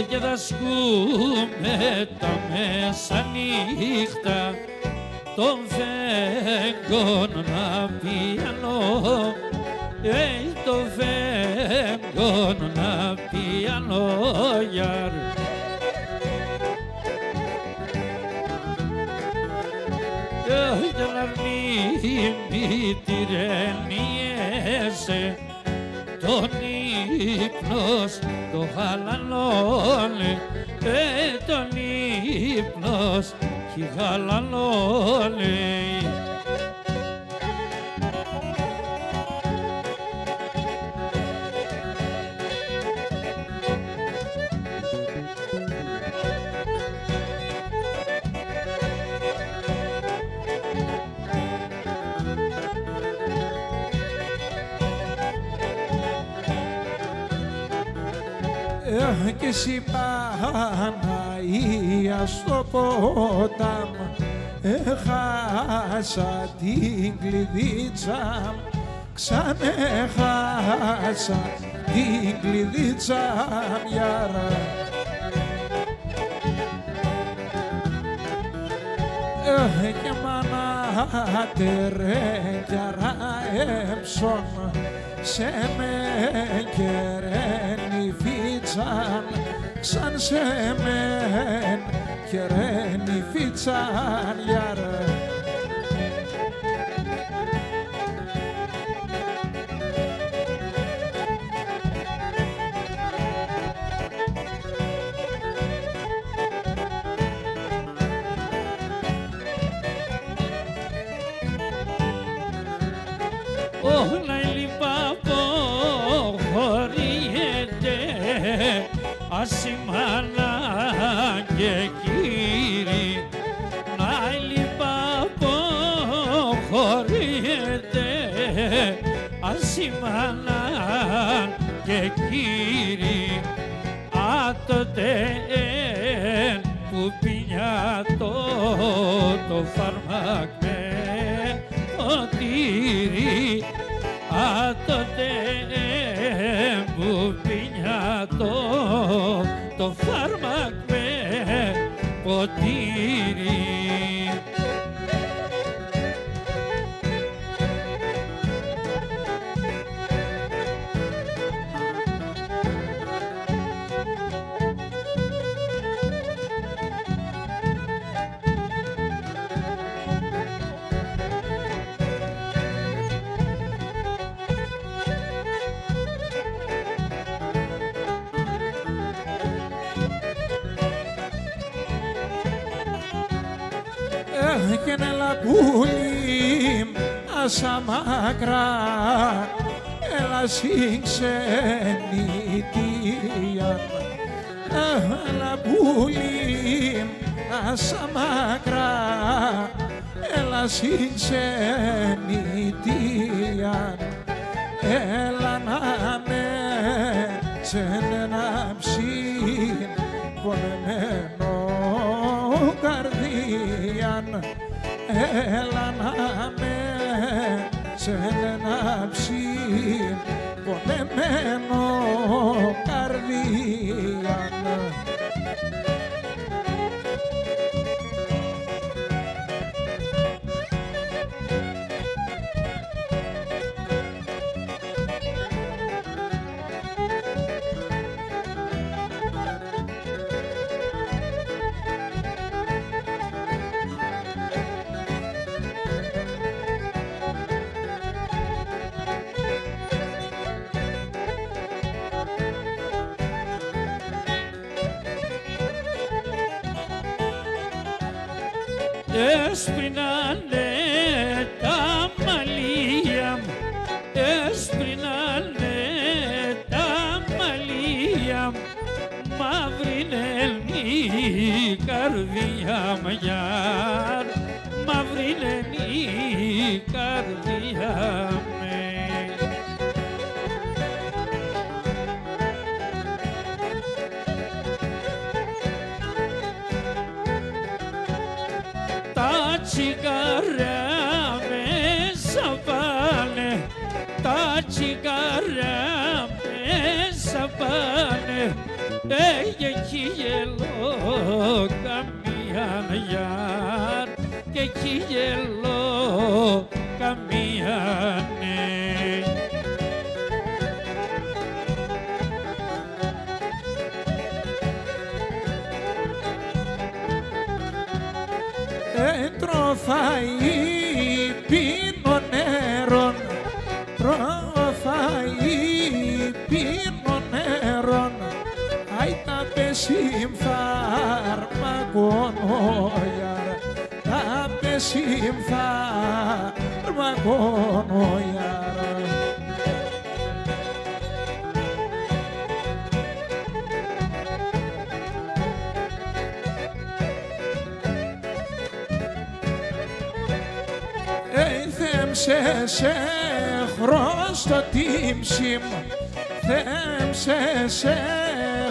και θα σκούμε τα μεσανύχτα των φέγγων να πιανώ, το φέγγων να πιανώ γιαρ. Και να μη τυρεννιέσαι τον ύπνος το χαλανώνει, τον ύπνος κι χαλανώνει. Κι εσύ Παναγία στο ποτάμ έχασα την κλειδίτσα, ξανέχασα την κλειδίτσα μιαρα. Και μάνα τερέκιαρα έψον σε με κεραίνει φίτσαν, σαν σε μεν κεραίνει φίτσαν γιαρ. Όλα χωρίεται ασημάνα και κύρι, να χωρίεται ασημάνα και κύρι, τότε που πίνια το φαρμακέ ποτήρι, τότε που πίνια το φάρμακο ποτήρι. Και έλα πουλί άσα μακρά, έλα στην ξενιτία. Έλα πουλί άσα μακρά, έλα στην ξενιτία. Έλα να με ξενενάψει πονεμένο καρδίαν, έλα να με ξενενάψει πονεμένο καρδίαν. Έσπρινανε τα μαλλία μου, έσπρινανε τα μαλλία μου, μαύρινε η καρδιά μου γιαρ, μαύρινε η καρδιά μου. Τα τσιγάρα μέσα πάνε, τα τσιγάρα μέσα πάνε, και κυγελό καμία γιάρ και κυγελό καμία ναι. Τροφαΐ πίνω νερόν, τροφαΐ πίνω νερόν, αι τα πεσίμ φαρμακονοϊάρ, τα πεσίμ φαρμακονοϊάρ. Σε χρωστό τίμσιμ, θέμσε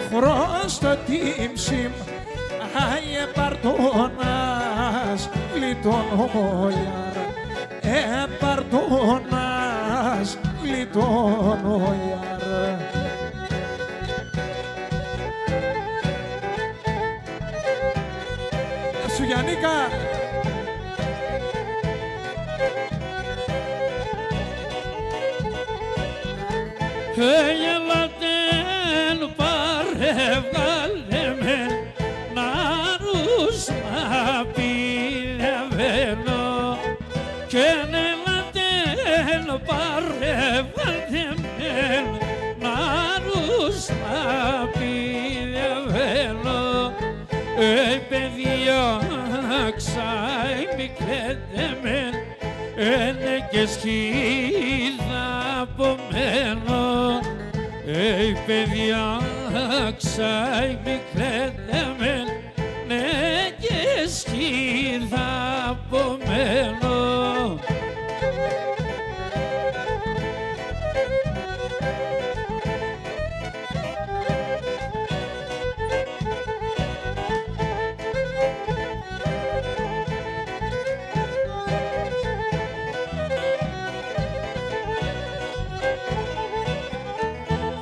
χρωστό τίμσιμ, αι επαρτώνας γλιτώνοιαρ, επαρτώνας γλιτώνοιαρ. Σου Γιαννίκα. Ελατέν πάρε βγάλε με νάρους μα πηλευαίνω και ελατέν πάρε βγάλε με νάρους μα πηλευαίνω παιδιά ξάι μικρέτε με είναι και σχήδα από μένω. Παιδιά ξάι μικρέτε με ναι και σχήδα από μένω.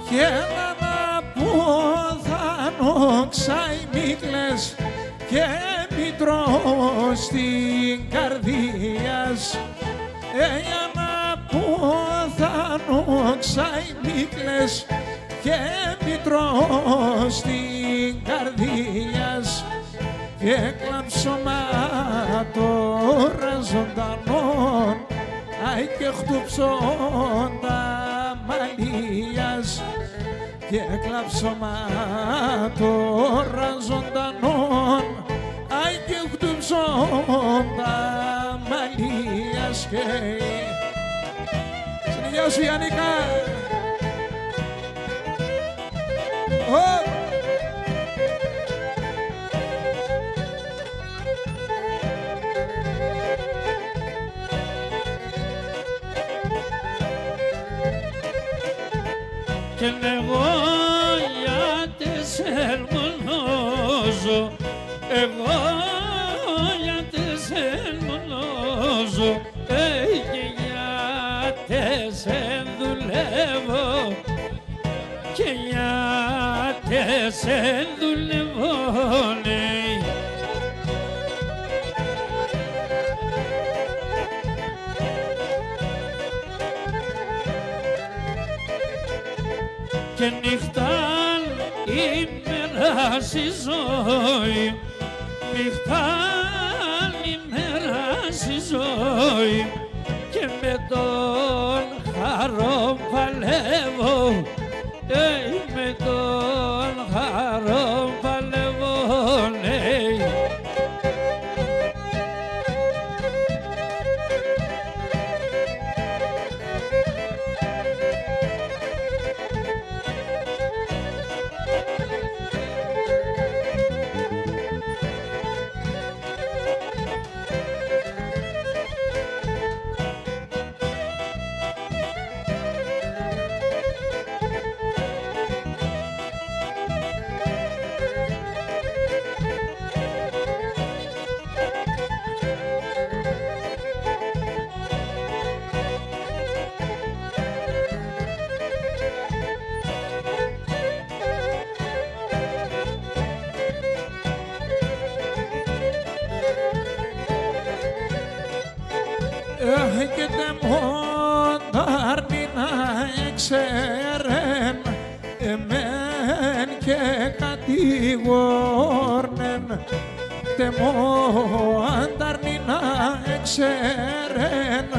Και να πόθανο ξάι μίκλες και μητρό στην καρδίας. Για να πόθανο ξάι μίκλες και μητρό στην καρδίας. Και κλαψωμά τώρα ζωντανόν, αι και χτουψόντα μαλλίας. Και κλαψωμά τώρα ζωντανόν, αι και χτουψόντα μαλλίας. Και στην υγεία σου Γιαννίκα. Και εγώ γιατί σε μονόζω, εγώ γιατί σε μονόζω, και γιατί σε δουλεύω, και γιατί σε δουλεύω, ναι. Και νύχταν ημέρα στη ζωή, νύχταν ημέρα στη ζωή και με τον χαρό παλεύω, με τον χαρό παλεύω, ναι. και τε μοντάρνη να εξέρεν εμέν και κατηγόρνεν τε μοντάρνη να εξέρεν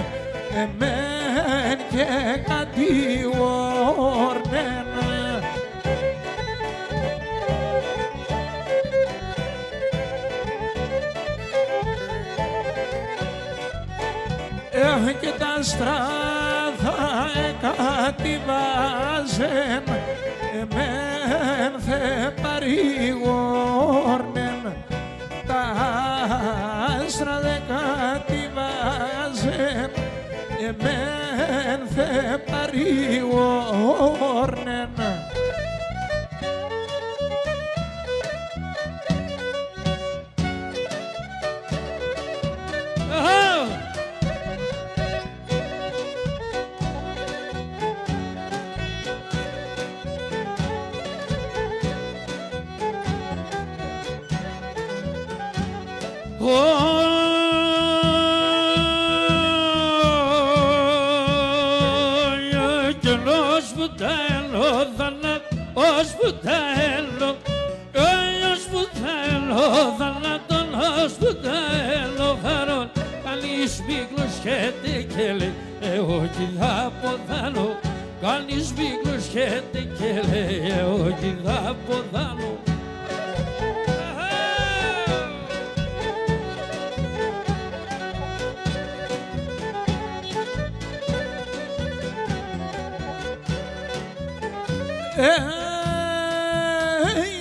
εμέν και κατηγόρνεν. Και τα στράδα εκατηβάζεν εμέν θε παρηγόρνεν τα στράδα εκατηβάζεν εμέν θε παρηγόρνεν. Κανείς μη κλωσχέται και λέει ότι θα ποδάνω.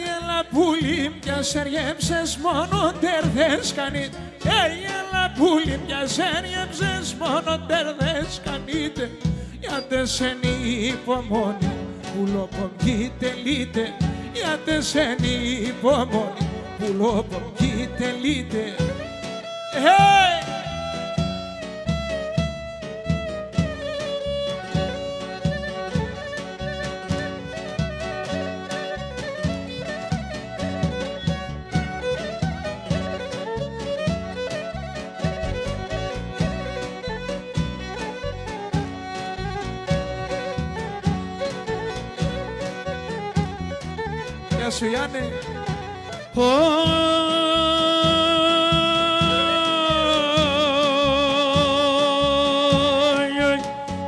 Έλα πουλί πια σεριέψες μόνο τερδές κανείτε. Έλα πουλί πια σεριέψες μόνο τερδές κανείτε. Γιατί σεν υπομονή πουλοπομκή τελείτε. Γιατί σεν υπομονή πουλοπομκή τελείτε. Γεια σου Γιάννη.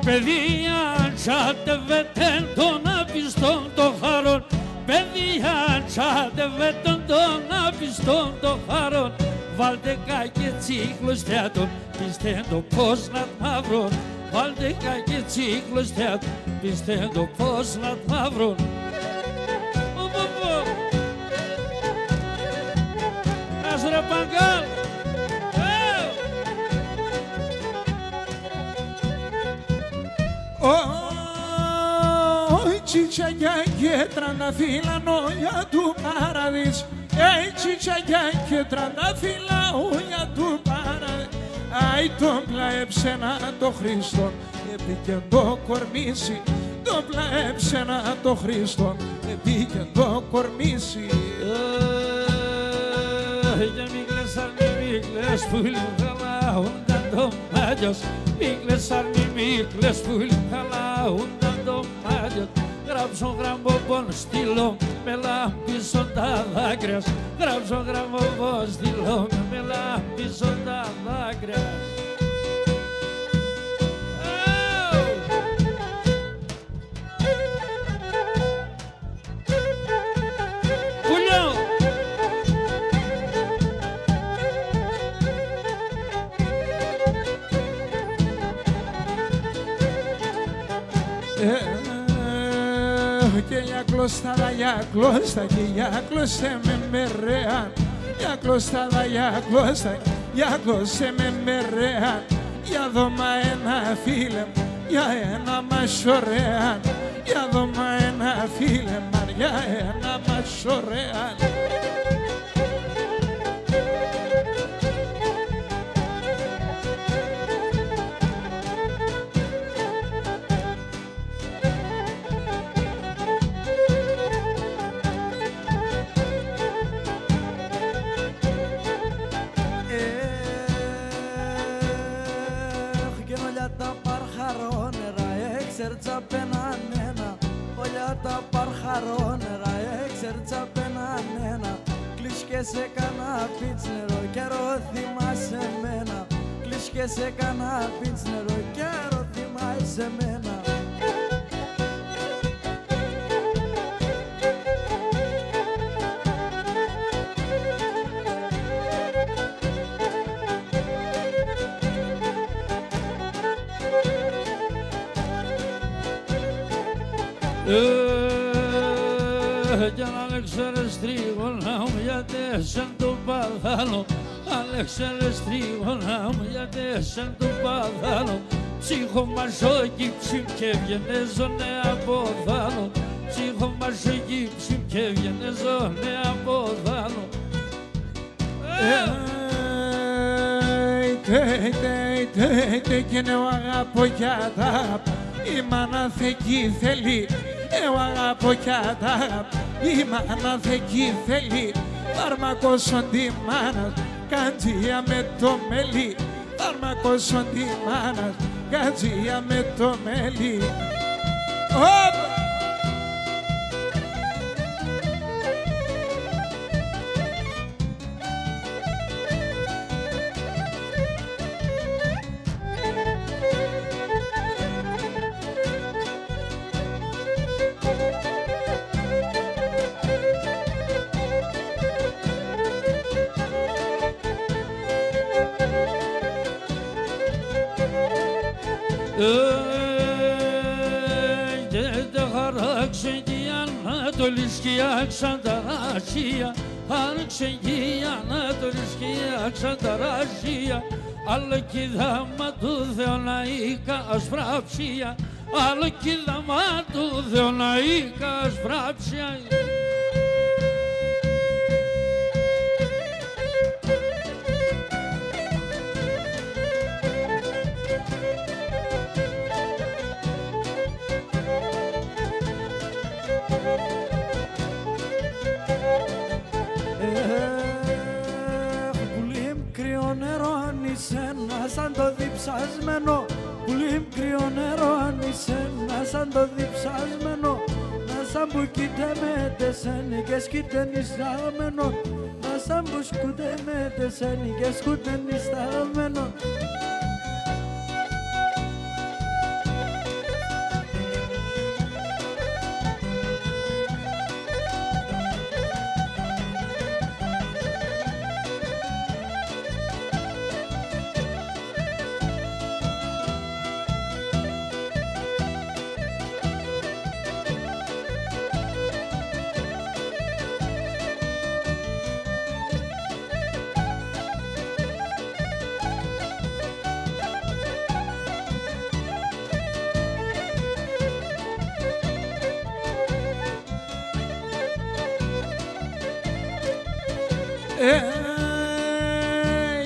Παιδιά τσάτευετε τον απιστόν το χαρόν. Παιδιά τσάτευετε τον απιστόν το χαρόν. Βάλτε κάκε τσίχλος θεατών, πιστεύω πως να τα βρουν. Βάλτε κάκε τσίχλος θεατών, πιστεύω πως να τα βρουν. Ρε Παγκάλ! Τσιτσαγιά και τρανταφύλλα νόγια του παραδείσου. Τσιτσαγιά και τρανταφύλλα νόγια του παραδείσου. Άι τον πλαέψενα το Χριστόν, επίκεν το κορμίσι. Τον πλαέψενα το Χριστόν, επίκεν το κορμίσι. Για μίκλες αρνημίκλες που λιχαλαούνταν το μάτιος. Μίκλες αρνημίκλες που λιχαλαούνταν το μάτιος. Γράψω γραμμόπον στυλό με λάμπησον τα δάκρυα. Γράψω γραμμόπον στυλό με λάμπησον τα δάκρυα. Και για κλωστάδα, για κλώστα και για κλώστε με μερέα. Για κλωστάδα, για κλώστα, για κλώστε με μερέα. Για δώμα ένα φίλε μου, για ένα μας ωραία. Για δώμα ένα φίλε μου, για ένα μας ωραία. τα παρχαρόνερα έξερτσα πενανένα. Κλείς και σε κανά πίτσνερο καιρό θυμάσαι μένα. Κλείς και σε κανά πίτσνερο καιρό θυμάσαι μένα. Κι αν Αλέξανδρες τρίγωνα μου γιατί σαν τον παδάλο. Αλέξανδρες τρίγωνα μου γιατί σαν τον παδάλο. Ψύχο μαζόκι ψημ και βγαινε ζωνε από δάλο. Ψύχο μαζόκι ψημ και βγαινε ζωνε από δάλο. Και εγώ αγαπώ κι αγάπ, η μάνα θεκή θέλει. Εγώ αγαπώ κι αγάπ, η μάνα θεκή θέλει. Φαρμακώσον τη μάνα, καντζία με το μέλι. Φαρμακώσον τη μάνα, καντζία με το μέλι. Όπα! Δεν τα χαράξε και η Ανατολική Αξανταράσια. Άραξε και η Ανατολική Αξανταράσια. Άλλο κι δάμα του Θεοναϊκά ασπράψια. Άλλο κι δάμα του Θεοναϊκά ασπράψια. Σαν το διψασμένο, πολύ κρύο νερό αν είσαι σαν το διψασμένο. Να σαν που κοίτε τεσένι και σκοίτε νηστάμενο. Να σαν που σκούτε με τεσένι και σκούτε νηστάμενο.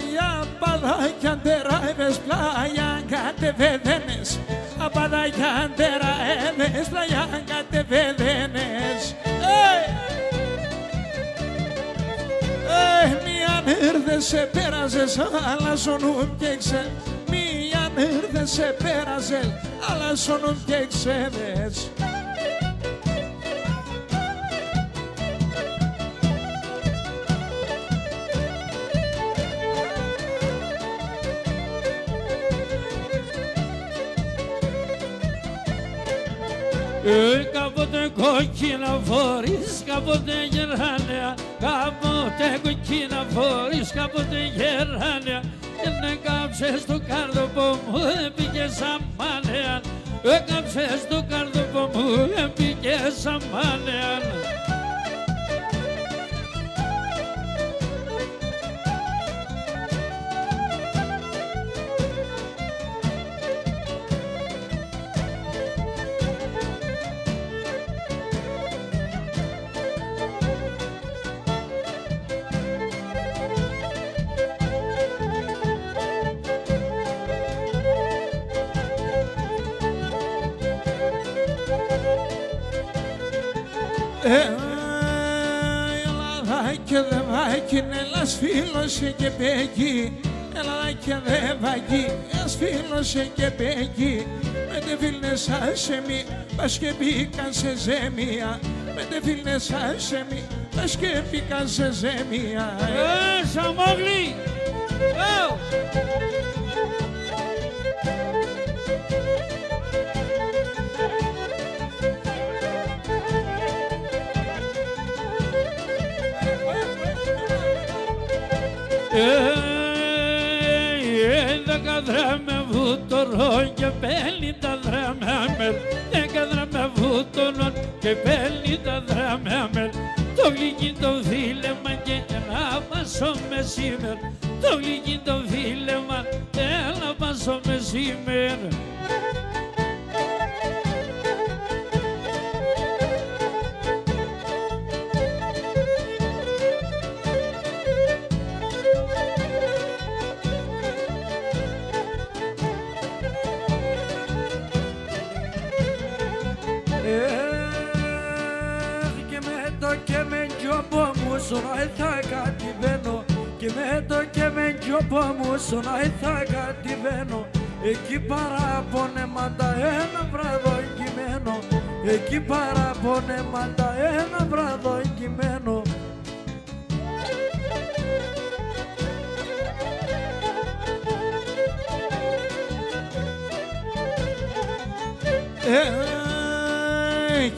Για παδάκια αντεράευες πλάγια κατεβέδαινες. Απαδάκια αντεράευες πλάγια κατεβέδαινες. Μίαν ήρθες σε πέρασες, αλλά σωνούν και ξέρες. Μίαν ήρθες σε πέρασες, αλλά σωνούν και ξέρες. Κάποτε κόκκινα φορείς, κάποτε γεράνια. Κάποτε κόκκινα φορείς, κάποτε γεράνια. Και να κάψες το κάρδοπο μου, έπηκε σαν μάνεαν. Έκαψες το κάρδοπο μου, έπηκε σαν μάνεαν. Ελλαδάκι δεβάκι, έλας φίλωσε και παίγει. Ελλαδάκι δεβάκι, έλας φίλωσε και παίγει. Με φίλνες άσεμι, πας και μπήκαν σε ζέμια. Πέντε φίλνες άσεμι, πας και μπήκαν σε ζέμια. Σαμόγλη! Δέκα δράμε βούτορον και 50 δράμε αμέλ. 10 δράμε βούτορον και 50 δράμε αμέλ. Το γλυκί το φίλεμα και ένα πάσο μεσήμερ. Το γλυκί το φίλεμα και ένα πάσο μεσήμερ. Και με το και με τζόπο μου σωνάει θα κατηβαίνω. Και με το και με τζόπο μου σωνάει θα κατηβαίνω. Εκεί παραπονέματα ένα βράδο εγκυμένο. Εκεί παραπονέματα ένα βράδο εγκυμένο.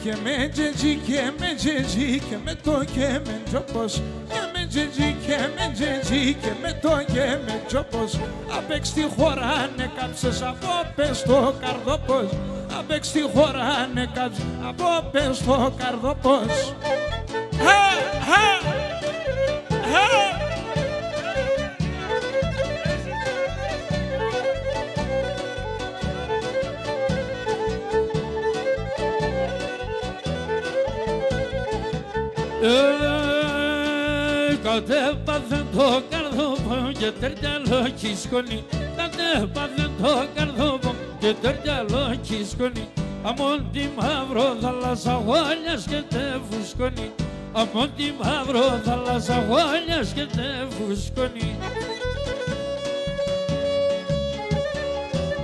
Και με τζετζί και με τζετζί και με το και με τζόπος. Και με τζετζί και με τζετζί και με το και με τζόπος. Απ' έξι τη χωράνε κάψες από πες το καρδόπος. Απ' έξι τη χωράνε κάψες από πες το καρδόπος. Κατέπαθεν το καρδόπο και τερτιαλό κι σκόνη. Κατέπαθεν το καρδόπο και τερτιαλό κι σκόνη. Αμόν τη μαύρο θάλασσα γόλιας και τε φουσκώνει. Αμόν τη μαύρο θάλασσα γόλιας και τε φουσκώνει.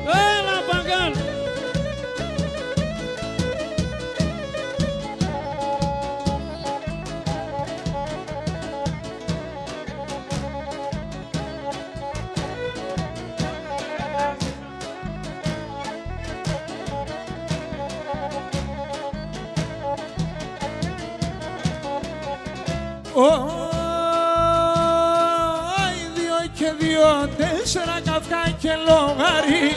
Έλα παγκάλ! Δύο και δύο, 4 καυκά και λογαρί.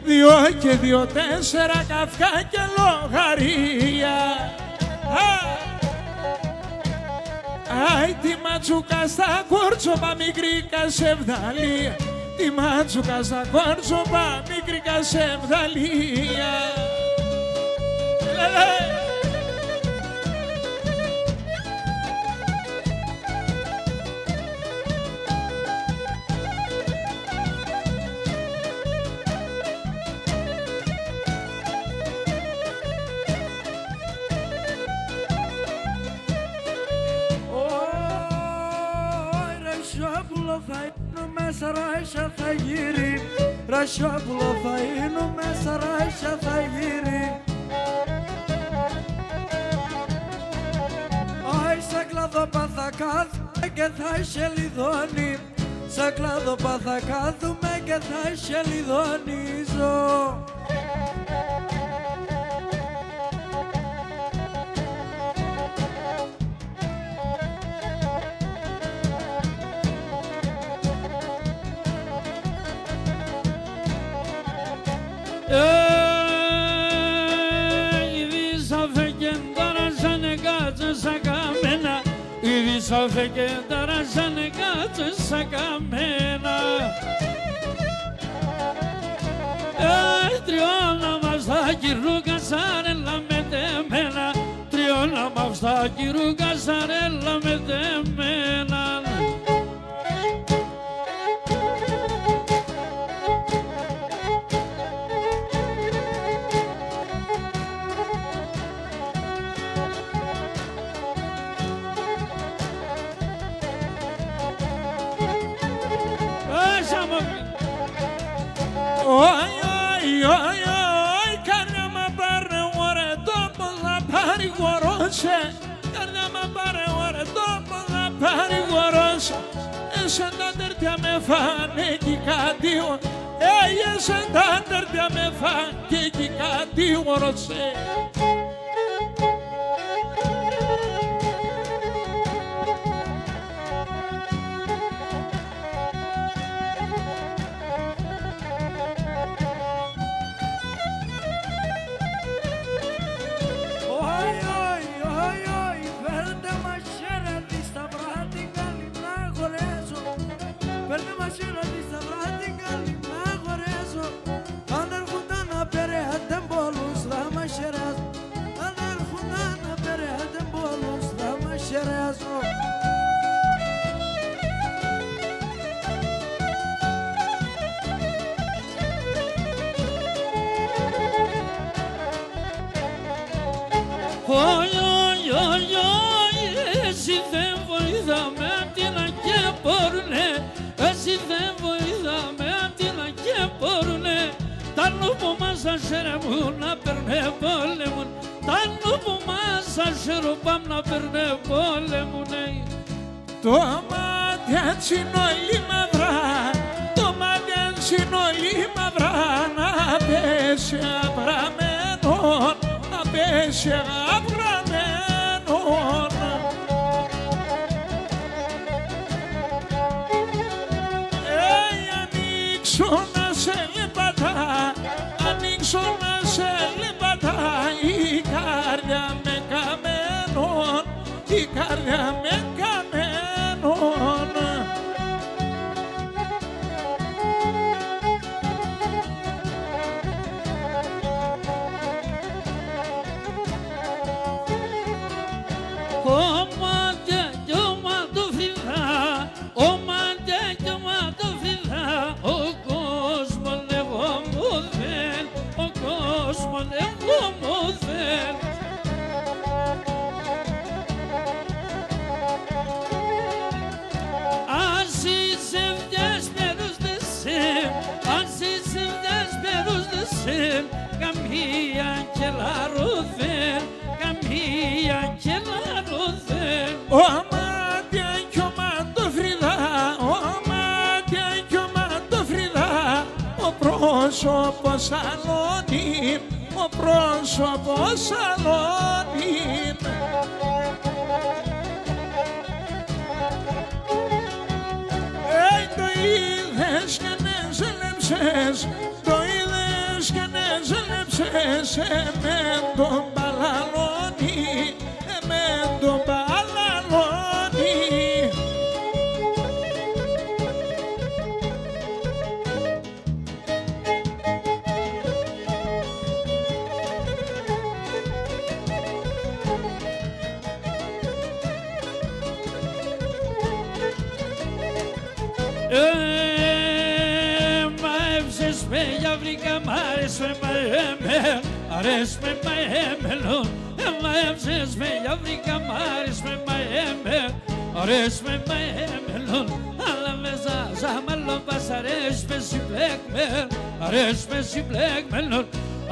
2 και 2, 4 καυκά και λογαρία. Άι τη ματσούκα στα κόρτσοπα μικρή κασεβδαλία. Τη ματσούκα στα κόρτσοπα μικρή κασεβδαλία. Θα είναι μέσα ράισια θα γύρει. Ρασιόπουλο θα είναι μέσα ράισια θα γύρει. Άι σε κλάδοπα θα κάθουμε και θα σελιδώνει. Σε κλάδοπα θα κάθουμε και θα σελιδώνιζω. Ήδη και ταράζανε κάτσες σαν καμένα. Τριώνα μας τα κυρούκα σαρέλα με τεμένα. Τριώνα μας τα κυρούκα σαρέλα με τεμένα. παρηγορούσε, καρδιά με παρεώρε το να παρηγορούσε. Εσεν τα τερτιά με φάνε κι κάτι, εσεν τα τερτιά με φάνε κι κάτι ορωσέ. Εσύ δεν βοηθάμε την και μπορουνε, εσύ δεν βοηθάμε την και μπορουνε. Τα νου που μας ασέρεμουν να περνέ πόλεμουν, τα νου που μας ασέρωπαμ να περνέ πόλεμουνε. Το μάτια τσινόλι μαυρά, το μάτια τσινόλι μαυρά, να πέσει απραμένον, να πέσει απραμένον. Ανοίξω να σε λεπατά, ανοίξω να σε λεπατά, η καρδιά με καμένον, η καρδιά με καμένον. Ο μάτια κι ο μαντοφριδά, ο μάτια κι ο μαντοφριδά, ο πρόσωπος αλώνει, ο πρόσωπος αλώνει. Το είδες και ναι ζελέψες, το είδες και ναι ζελέψες, εμεν τον παλαλώνει, εμεν τον παλαλώνει. Μαέψες με για βρήκα, μ' αρέσει με μαέμεν, αρέσει με μαέμενον. Μαέψες με για βρήκα, μ' αρέσει με μαέμεν, αρέσει με μαέμενον. Αλλά μέσα ζαμαλόν πας αρέσει με συμπλέκμεν, αρέσει με συμπλέκμενον.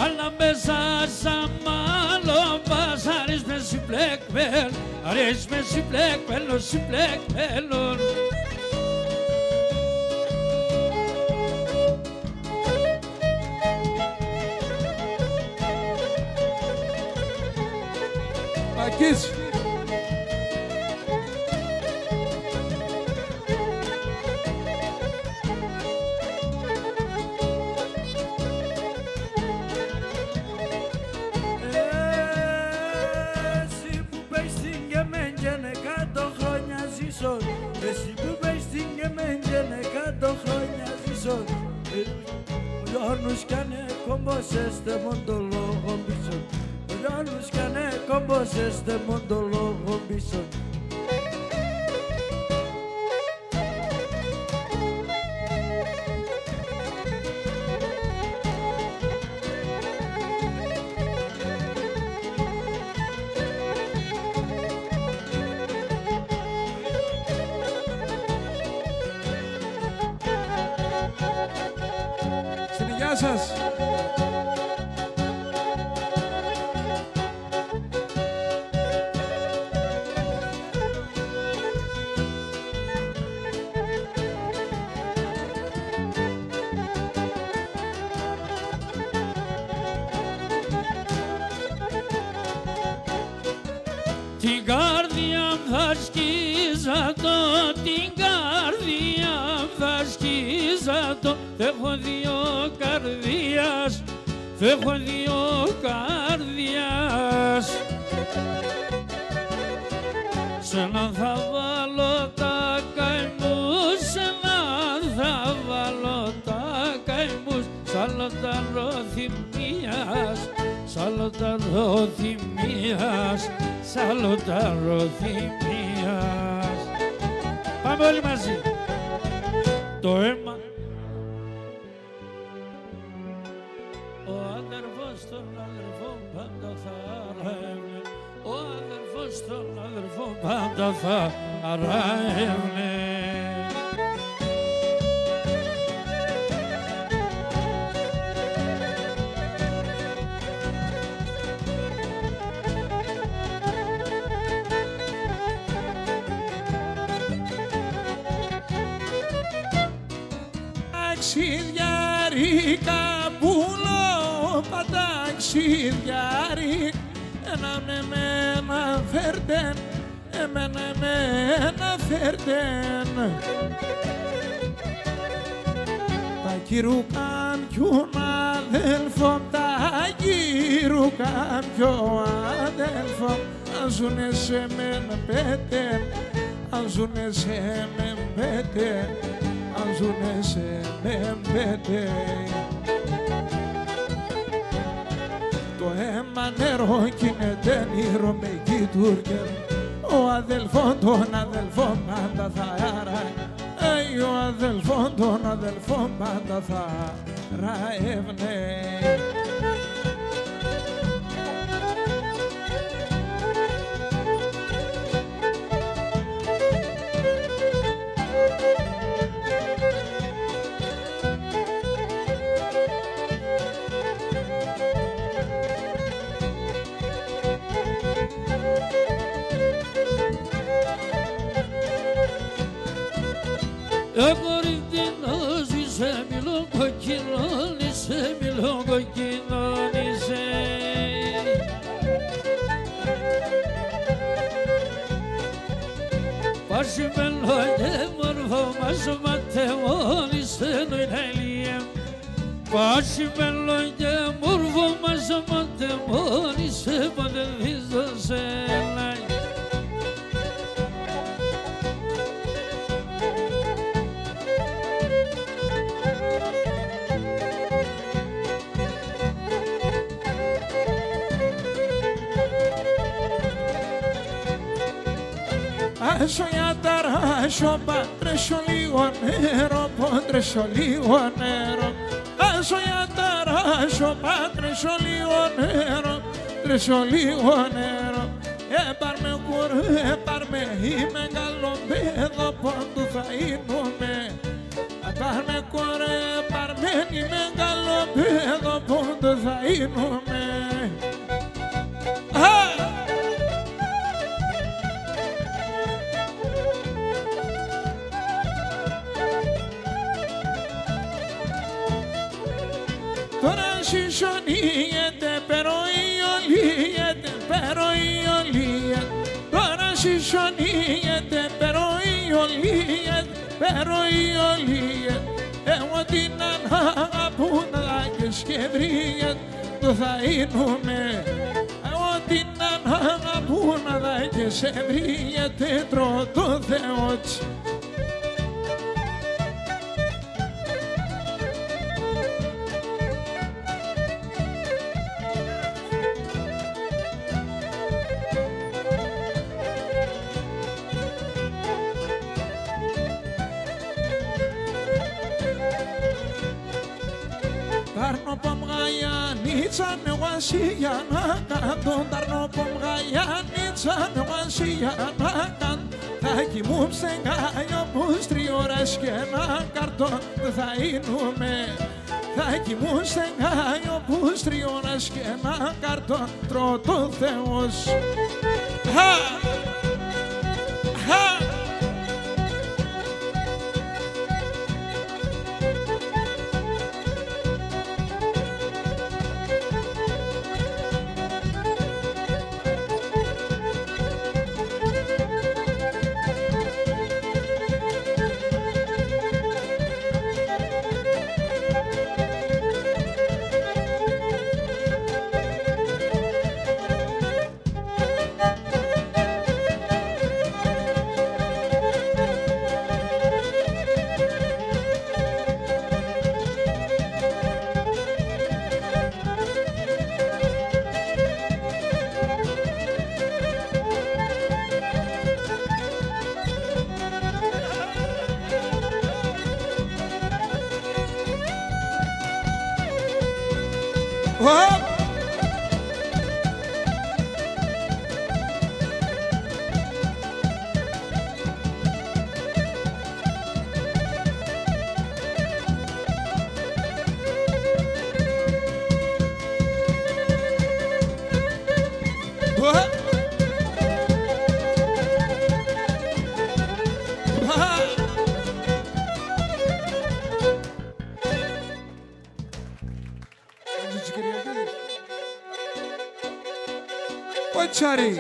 Αλλά μέσα ζαμαλόν πας αρέσει με συμπλέκμεν, αρέσει με συμπλέκμενον, συμπλέκμενον. Ακής. Εσύ που πες στην κεμέν και είναι 100 χρόνια ζήσω, εσύ που πες στην κεμέν και είναι 100 χρόνια ζήσω. Ο Γιάννους κι άνε κομπόσεστε μοντολόγο πίσω, ο Γιάννους κι άνε κομπόσεστε μοντολόγο πίσω. Στην υγεία σας. την καρδιά θα σκίζα το, την καρδιά θα σκίζα το. Έχω δύο καρδιάς, έχω δύο καρδιάς. Σ' έναν θα βάλω τα καημούς, σ' έναν θα βάλω τα καημούς. Σ' άλλο τα ροθυμίας, σ' άλλο τα ροθυμίας, σ' άλλο τα ροθυμίας. Πάμε όλοι μαζί. Το αίμα, ο αδερφός τον αδερφό πάντα θα αρεύει, ο αδερφός τον αδερφό πάντα θα αρεύει. Ταξιδιάρικα πουλώ, παταξιδιάρικα. Εμένα φέρτεν, εμένα φέρτεν. Τα κυρούκαν ποιον αδέλφων, τα κυρούκαν ποιον αδέλφων. Αν ζουνε σε μεν πέτεν, αν ζουνε σε μεν πέτεν, αν ζουνε σε μεν πέτεν. Το αίμα νερό κινείται νηρωμική Τούρκερ. Ο αδελφόν των αδελφών πάντα θα ράει, ο αδελφόν των αδελφών πάντα θα ραεύνε. Κορυφτινός είσαι μιλό κοκκινόν, είσαι μιλό κοκκινόν είσαι. Πάση μελό και μορφό μας ματαιόν είσαι νοηλέλιε. Πάση μελό και μορφό μας ματαιόν είσαι ποτέ δίστος ελάι. Άσο για ταράσο, πάτρεσο λίγο νερό, πόντρεσο λίγο νερό. Άσο για ταράσο, πάτρεσο λίγο νερό, τρέσο λίγο νερό. Έπαρμε κουρέ, έπαρμε, είμαι καλό παιδό, πόντου θα είνουμε. Έπαρμε κουρέ, έπαρμε, είμαι καλό παιδό, πόντου θα είνουμε. Τώρα σισονίγεται, pero ιολίγεται, pero ιολίγεται. Τώρα σισονίγεται, pero ιολίγεται, pero ιολίγεται. Εγώ την αγαπούνα και βρίγεται, το θα είνουμε. Εγώ την αγαπούνα και σε βρίγεται, τρώω το Θεό της. Tarnopomgayanitsan wasiyanakan, Tarnopomgayanitsan wasiyanakan. Θα κοιμούμψε κάιο πούς 3 ώρες και ένα καρτόν θα είνουμε. Θα κοιμούμψε κάιο πούς 3 ώρες και ένα καρτόν, τρώω το Θεός. Χα! Χα! Τσάρι.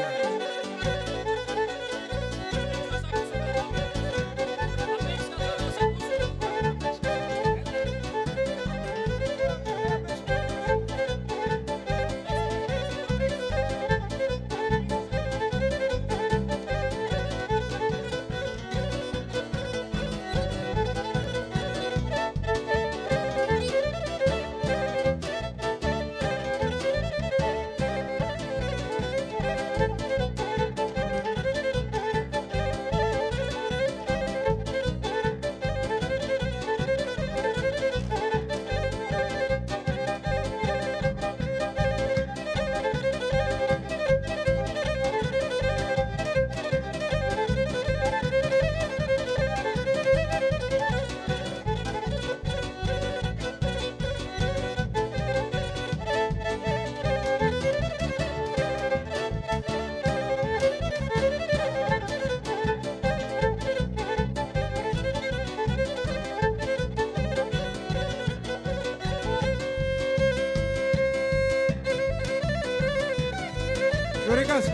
Γιωρίκας.